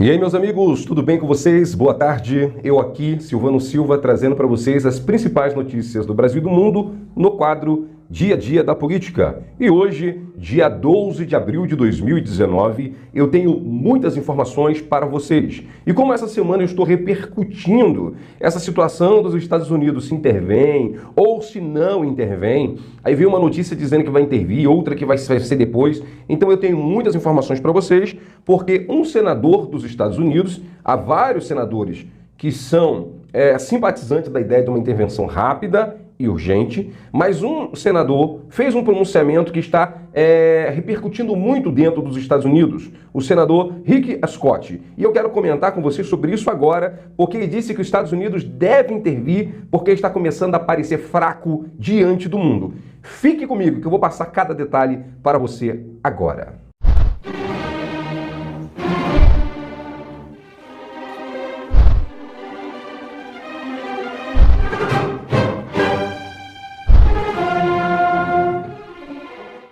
E aí, meus amigos, tudo bem com vocês? Boa tarde. Eu aqui, Silvano Silva, trazendo para vocês as principais notícias do Brasil e do mundo no quadro Dia a Dia da Política. E hoje, dia 12 de abril de 2019, eu tenho muitas informações para vocês. E como essa semana eu estou repercutindo essa situação dos Estados Unidos, se intervém ou se não intervém, aí veio uma notícia dizendo que vai intervir, outra que vai ser depois. Então eu tenho muitas informações para vocês, porque um senador dos Estados Unidos, há vários senadores que são simpatizantes da ideia de uma intervenção rápida e urgente, mas um senador fez um pronunciamento que está repercutindo muito dentro dos Estados Unidos, o senador Rick Scott. E eu quero comentar com vocês sobre isso agora, porque ele disse que os Estados Unidos devem intervir porque está começando a parecer fraco diante do mundo. Fique comigo que eu vou passar cada detalhe para você agora.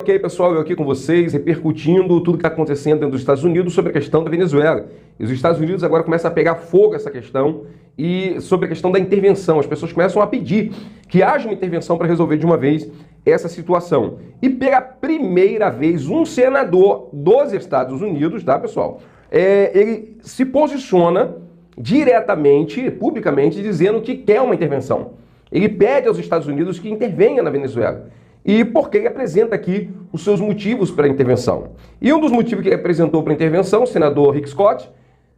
Ok, pessoal, eu aqui com vocês, repercutindo tudo que está acontecendo dentro dos Estados Unidos sobre a questão da Venezuela. E os Estados Unidos agora começam a pegar fogo essa questão e sobre a questão da intervenção. As pessoas começam a pedir que haja uma intervenção para resolver de uma vez essa situação. E pela primeira vez, um senador dos Estados Unidos, tá, pessoal? Ele se posiciona diretamente, publicamente, dizendo que quer uma intervenção. Ele pede aos Estados Unidos que intervenha na Venezuela. E porque ele apresenta aqui os seus motivos para a intervenção. E um dos motivos que ele apresentou para a intervenção, o senador Rick Scott,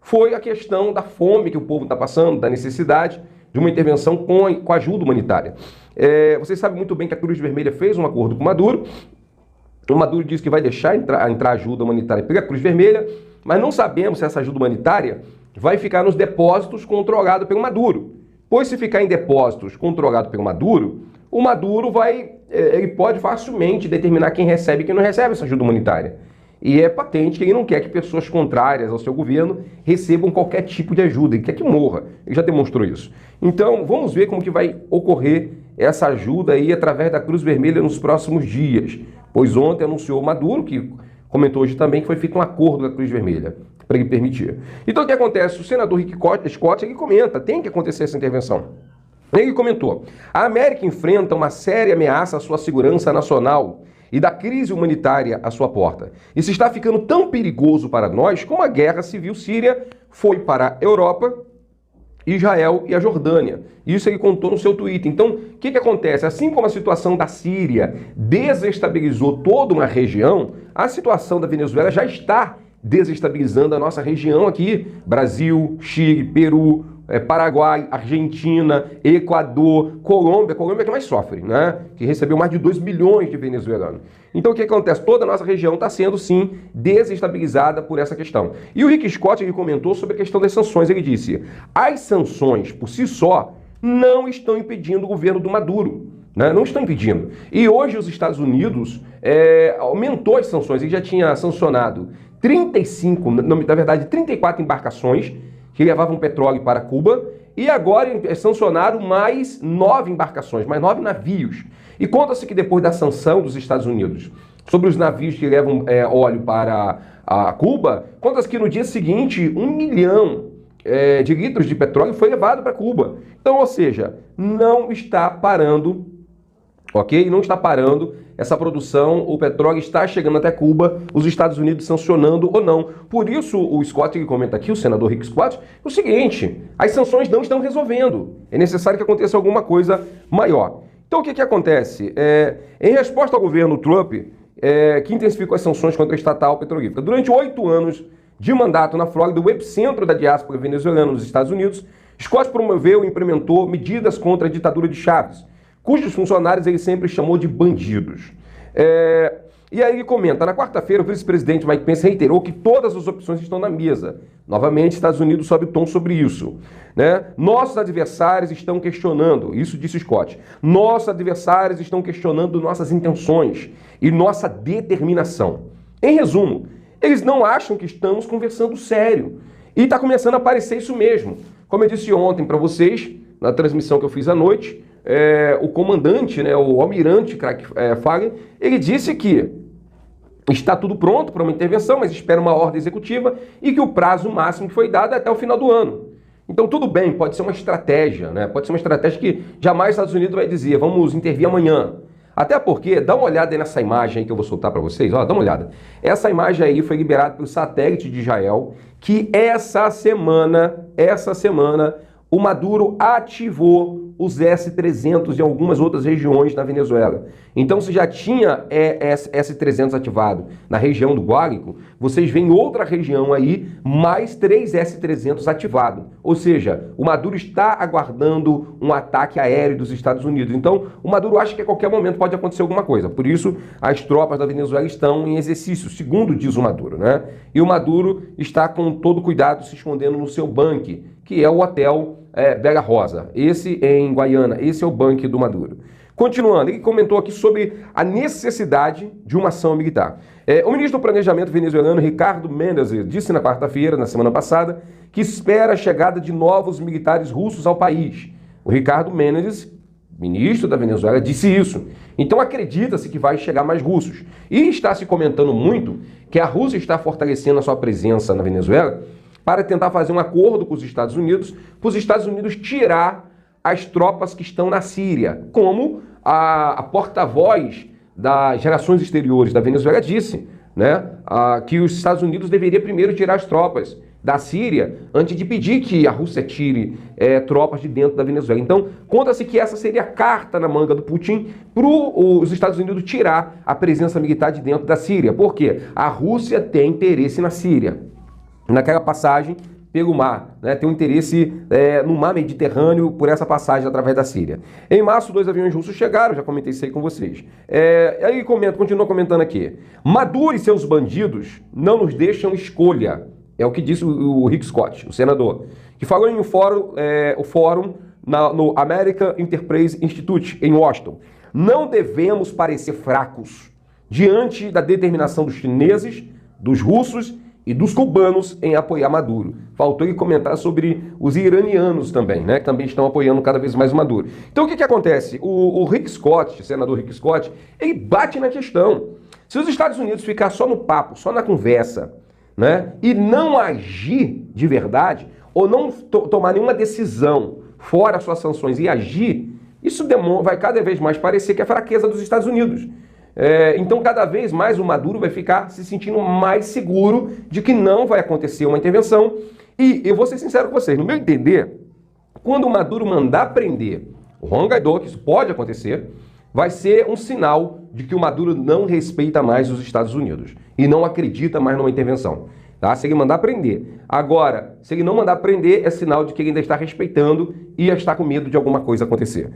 foi a questão da fome que o povo está passando, da necessidade de uma intervenção com ajuda humanitária. Vocês sabem muito bem que a Cruz Vermelha fez um acordo com o Maduro. O Maduro disse que vai deixar entrar ajuda humanitária pela Cruz Vermelha, mas não sabemos se essa ajuda humanitária vai ficar nos depósitos controlados pelo Maduro. Pois se ficar em depósitos controlados pelo Maduro, o Maduro ele pode facilmente determinar quem recebe e quem não recebe essa ajuda humanitária. E é patente que ele não quer que pessoas contrárias ao seu governo recebam qualquer tipo de ajuda, ele quer que morra. Ele já demonstrou isso. Então, vamos ver como que vai ocorrer essa ajuda aí através da Cruz Vermelha nos próximos dias. Pois ontem anunciou o Maduro, que comentou hoje também, que foi feito um acordo com a Cruz Vermelha para ele permitir. Então, o que acontece? O senador Rick Scott, ele comenta, tem que acontecer essa intervenção. Ele comentou: a América enfrenta uma séria ameaça à sua segurança nacional e da crise humanitária à sua porta. Isso está ficando tão perigoso para nós como a guerra civil síria foi para a Europa, Israel e a Jordânia. Isso ele contou no seu Twitter. Então, o que acontece? Assim como a situação da Síria desestabilizou toda uma região, a situação da Venezuela já está desestabilizando a nossa região aqui. Brasil, Chile, Peru, Paraguai, Argentina, Equador, Colômbia que mais sofre, né? Que recebeu mais de 2 milhões de venezuelanos. Então o que acontece? Toda a nossa região está sendo, sim, desestabilizada por essa questão. E o Rick Scott, ele comentou sobre a questão das sanções. Ele disse: as sanções, por si só, não estão impedindo o governo do Maduro. Né? Não estão impedindo. E hoje os Estados Unidos aumentou as sanções. Ele já tinha sancionado 34 embarcações que levavam petróleo para Cuba, e agora sancionaram mais 9 embarcações, mais 9 navios. E conta-se que depois da sanção dos Estados Unidos sobre os navios que levam óleo para a Cuba, conta-se que no dia seguinte 1 milhão de litros de petróleo foi levado para Cuba. Então, ou seja, não está parando, ok? Não está parando essa produção, o petróleo está chegando até Cuba, os Estados Unidos sancionando ou não. Por isso, o Scott, que comenta aqui, o senador Rick Scott, é o seguinte: as sanções não estão resolvendo. É necessário que aconteça alguma coisa maior. Então, o que acontece? Em resposta ao governo Trump, que intensificou as sanções contra a estatal petrolífera. Durante 8 anos de mandato na Flórida, o epicentro da diáspora venezuelana nos Estados Unidos, Scott promoveu e implementou medidas contra a ditadura de Chávez, cujos funcionários ele sempre chamou de bandidos. E aí ele comenta: na quarta-feira, o vice-presidente Mike Pence reiterou que todas as opções estão na mesa. Novamente, Estados Unidos sobe o tom sobre isso. Né? Nossos adversários estão questionando, isso disse Scott, nossos adversários estão questionando nossas intenções e nossa determinação. Em resumo, eles não acham que estamos conversando sério. E está começando a aparecer isso mesmo. Como eu disse ontem para vocês, na transmissão que eu fiz à noite, o comandante, né, o almirante Fagner, ele disse que está tudo pronto para uma intervenção, mas espera uma ordem executiva e que o prazo máximo que foi dado é até o final do ano. Então tudo bem, pode ser uma estratégia, né? Pode ser uma estratégia que jamais os Estados Unidos vai dizer, vamos intervir amanhã. Até porque, dá uma olhada aí nessa imagem aí que eu vou soltar para vocês, ó, dá uma olhada. Essa imagem aí foi liberada pelo satélite de Israel, que essa semana, o Maduro ativou os S-300 em algumas outras regiões da Venezuela. Então, se já tinha S-300 ativado na região do Guárico, vocês veem outra região aí, mais 3 S-300 ativado. Ou seja, o Maduro está aguardando um ataque aéreo dos Estados Unidos. Então, o Maduro acha que a qualquer momento pode acontecer alguma coisa. Por isso, as tropas da Venezuela estão em exercício, segundo diz o Maduro, né? E o Maduro está com todo cuidado se escondendo no seu bunker, que é o hotel Vega Rosa, esse em Guaiana, esse é o bunker do Maduro. Continuando, ele comentou aqui sobre a necessidade de uma ação militar. O ministro do Planejamento venezuelano, Ricardo Mendes, disse na quarta-feira, na semana passada, que espera a chegada de novos militares russos ao país. O Ricardo Mendes, ministro da Venezuela, disse isso. Então acredita-se que vai chegar mais russos. E está se comentando muito que a Rússia está fortalecendo a sua presença na Venezuela para tentar fazer um acordo com os Estados Unidos, para os Estados Unidos tirar as tropas que estão na Síria, como a porta-voz das relações exteriores da Venezuela disse, né, que os Estados Unidos deveriam primeiro tirar as tropas da Síria antes de pedir que a Rússia tire tropas de dentro da Venezuela. Então, conta-se que essa seria a carta na manga do Putin para os Estados Unidos tirar a presença militar de dentro da Síria. Por quê? A Rússia tem interesse na Síria. Naquela passagem pelo mar, né, tem um interesse no mar Mediterrâneo por essa passagem através da Síria. Em março, 2 aviões russos chegaram, já comentei isso aí com vocês. Aí continua comentando aqui. Maduro e seus bandidos não nos deixam escolha, é o que disse o Rick Scott, o senador, que falou em um fórum no American Enterprise Institute, em Washington. Não devemos parecer fracos diante da determinação dos chineses, dos russos e dos cubanos em apoiar Maduro. Faltou ele comentar sobre os iranianos também, né, que também estão apoiando cada vez mais o Maduro. Então o que acontece? O Rick Scott, o senador Rick Scott, ele bate na questão. Se os Estados Unidos ficar só no papo, só na conversa, né, e não agir de verdade, ou não tomar nenhuma decisão fora suas sanções e agir, isso vai cada vez mais parecer que é fraqueza dos Estados Unidos. Então, cada vez mais o Maduro vai ficar se sentindo mais seguro de que não vai acontecer uma intervenção. E eu vou ser sincero com vocês, no meu entender, quando o Maduro mandar prender o Juan Guaidó, que isso pode acontecer, vai ser um sinal de que o Maduro não respeita mais os Estados Unidos e não acredita mais numa intervenção. Tá? Se ele mandar prender. Agora, se ele não mandar prender, é sinal de que ele ainda está respeitando e está com medo de alguma coisa acontecer.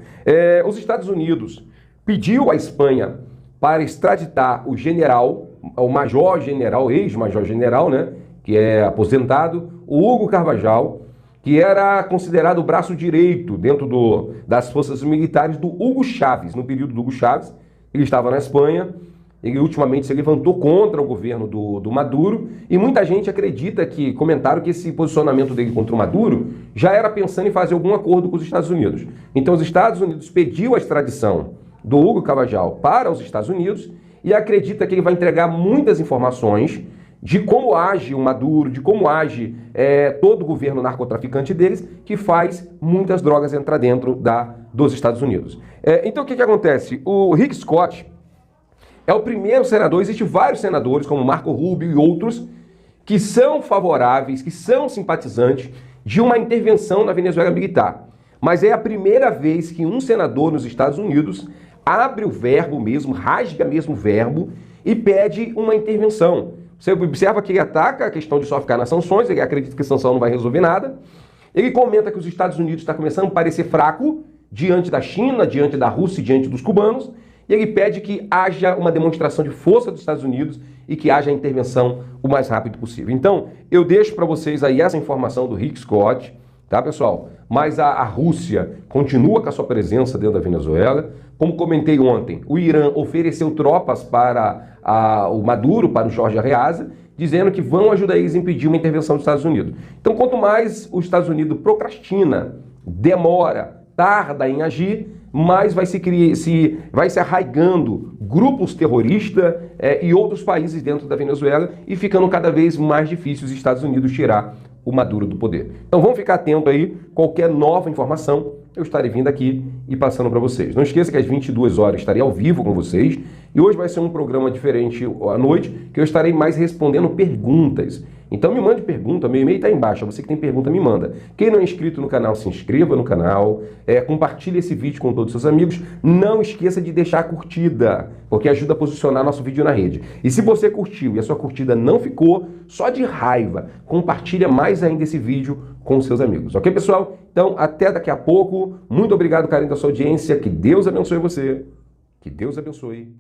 Os Estados Unidos pediu à Espanha para extraditar o general, o major-general, ex-major-general, né, que é aposentado, o Hugo Carvajal, que era considerado o braço direito dentro das forças militares do Hugo Chávez, no período do Hugo Chávez. Ele estava na Espanha, ele ultimamente se levantou contra o governo do Maduro, e muita gente acredita comentaram que esse posicionamento dele contra o Maduro já era pensando em fazer algum acordo com os Estados Unidos. Então os Estados Unidos pediu a extradição do Hugo Carvajal para os Estados Unidos e acredita que ele vai entregar muitas informações de como age o Maduro, de como age todo o governo narcotraficante deles, que faz muitas drogas entrar dentro dos Estados Unidos. Então o que acontece? O Rick Scott é o primeiro senador, existem vários senadores, como Marco Rubio e outros, que são favoráveis, que são simpatizantes de uma intervenção na Venezuela militar. Mas é a primeira vez que um senador nos Estados Unidos abre o verbo mesmo, rasga mesmo o verbo e pede uma intervenção. Você observa que ele ataca a questão de só ficar nas sanções, ele acredita que a sanção não vai resolver nada. Ele comenta que os Estados Unidos estão começando a parecer fraco diante da China, diante da Rússia e diante dos cubanos. E ele pede que haja uma demonstração de força dos Estados Unidos e que haja a intervenção o mais rápido possível. Então, eu deixo para vocês aí essa informação do Rick Scott, tá, pessoal? Mas a Rússia continua com a sua presença dentro da Venezuela. Como comentei ontem, o Irã ofereceu tropas para o Maduro, para o Jorge Arreaza, dizendo que vão ajudar eles a impedir uma intervenção dos Estados Unidos. Então, quanto mais os Estados Unidos procrastina, demora, tarda em agir, mais vai se arraigando grupos terroristas e outros países dentro da Venezuela e ficando cada vez mais difícil os Estados Unidos tirar o Maduro do poder. Então vamos ficar atento aí, qualquer nova informação eu estarei vindo aqui e passando para vocês. Não esqueça que às 22 horas estarei ao vivo com vocês e hoje vai ser um programa diferente à noite, que eu estarei mais respondendo perguntas. Então me mande pergunta, meu e-mail está aí embaixo, você que tem pergunta me manda. Quem não é inscrito no canal, se inscreva no canal, compartilhe esse vídeo com todos os seus amigos, não esqueça de deixar a curtida, porque ajuda a posicionar nosso vídeo na rede. E se você curtiu e a sua curtida não ficou, só de raiva, compartilha mais ainda esse vídeo com seus amigos. Ok, pessoal? Então, até daqui a pouco. Muito obrigado, carinho da sua audiência. Que Deus abençoe você. Que Deus abençoe